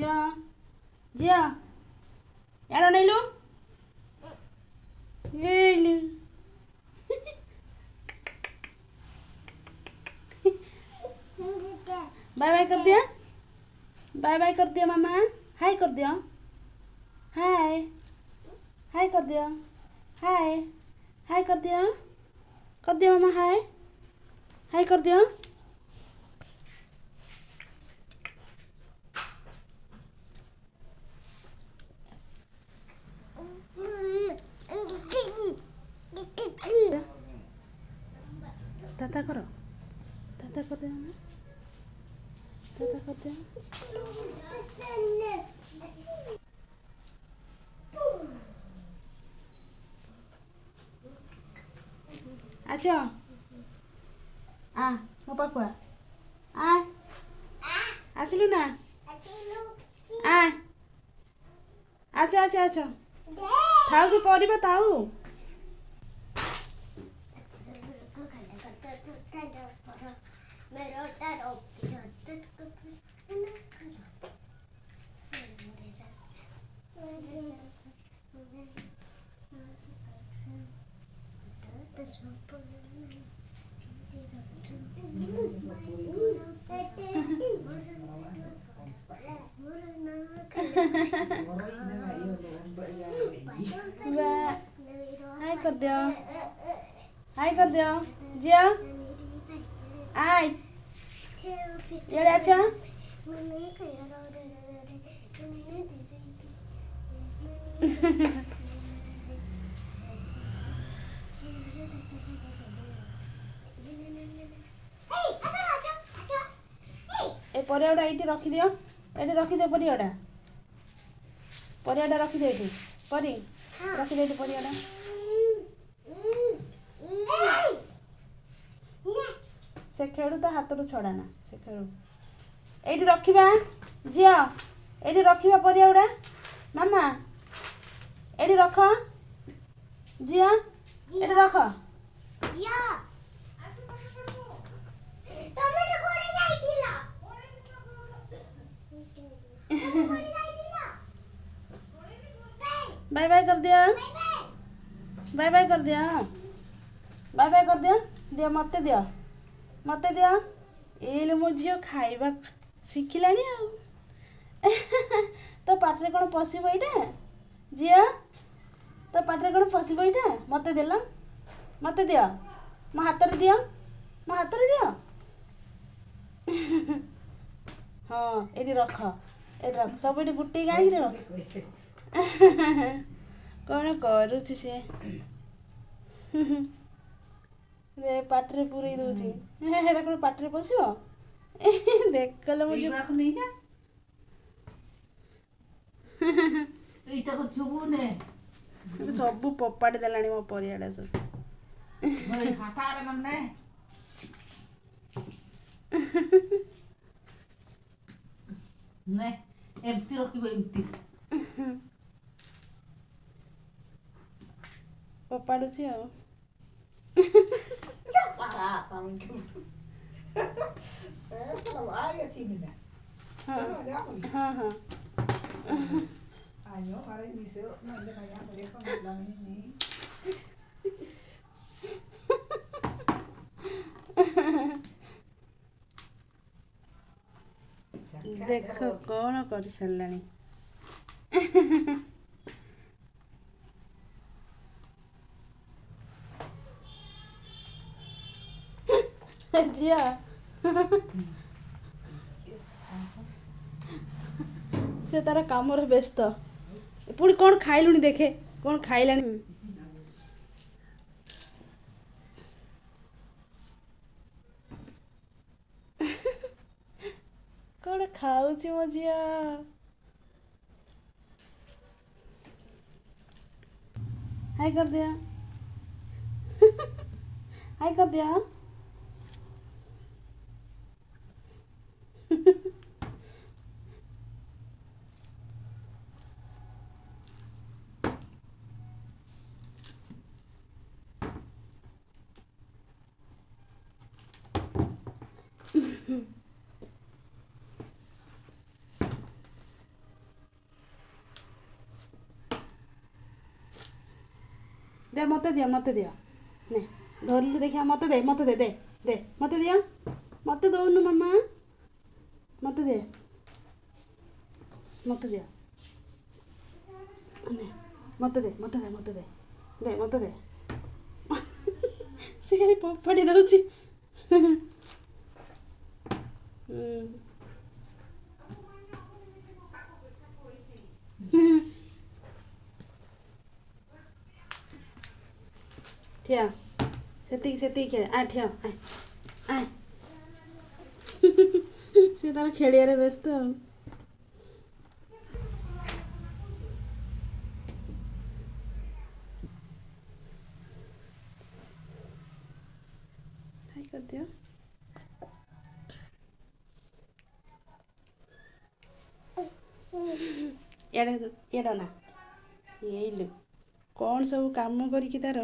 ଝିଅ ଝିଅ ଏଣ ନେଇଲୁ ଏଇଲୁ bye bye कर दिया बाय बाय कर दिया मामा हाय कर दिया हाय हाय कर दिया हाय हाय कर दिया मामा हाय हाय कर दिया ताता करो ताता कर दिया मामा ताता कर दिया अच्छा आ मो पाखुआ आ आसिलु ना आ अच्छा अच्छा अच्छा थाउ से परिबा ताऊ हाय कर दिया हाय कर दिया जिया आय ये अच्छा ए परियाटा ये रखिदियो ये रखिदियो परियाटा रखिदियो ये परी रखिदियो ये परियाटा से खेलु तो हाथ रू छड़ाना से खेलु ये रखा झील ये रखा परिया गुड़ा मामा ये रख झील ये रख बाय बाय कर दिया बाय बाय कर दिया बाय बाय कर दिया दिया मते दिया ये मो झील खाइबा शिखिलानी आ तो पाटे कौन पशब यहाँ झील तो पाटे कौन पशब यहाँ मत देल मत दि मो हाथ में दियो मो हाथ में दियो हाँ ये रख सब ये गुटे गाड़ी रख कौन करुच्ची सी पाटे पूरे दूसरी कौन पाटे पशब देख लो मुझे सब पपाड़ी देलानी मो परियाटा सब एमती रखिब एमती पपाड़ुची आ हाँ हाँ देख कौन कर सारानी जिया से तार काम व्यस्त पुणी कौन खाइलुनी देखे कौन खाइलानी कौन खाऊची मो झिया हाय कर दिया हाय कर दिया दे मत दियो ने धरलु देखिया मत दे दे मत दियो मत दौनु मामा मत दियो ने मत दे से खाली फोपाड़ी दउची ठिया सेती खेल आ ठिया आ से तार खेलिया व्यस्त हाय कर दियो एड़ा ना ये कौन सब काम करिकी तार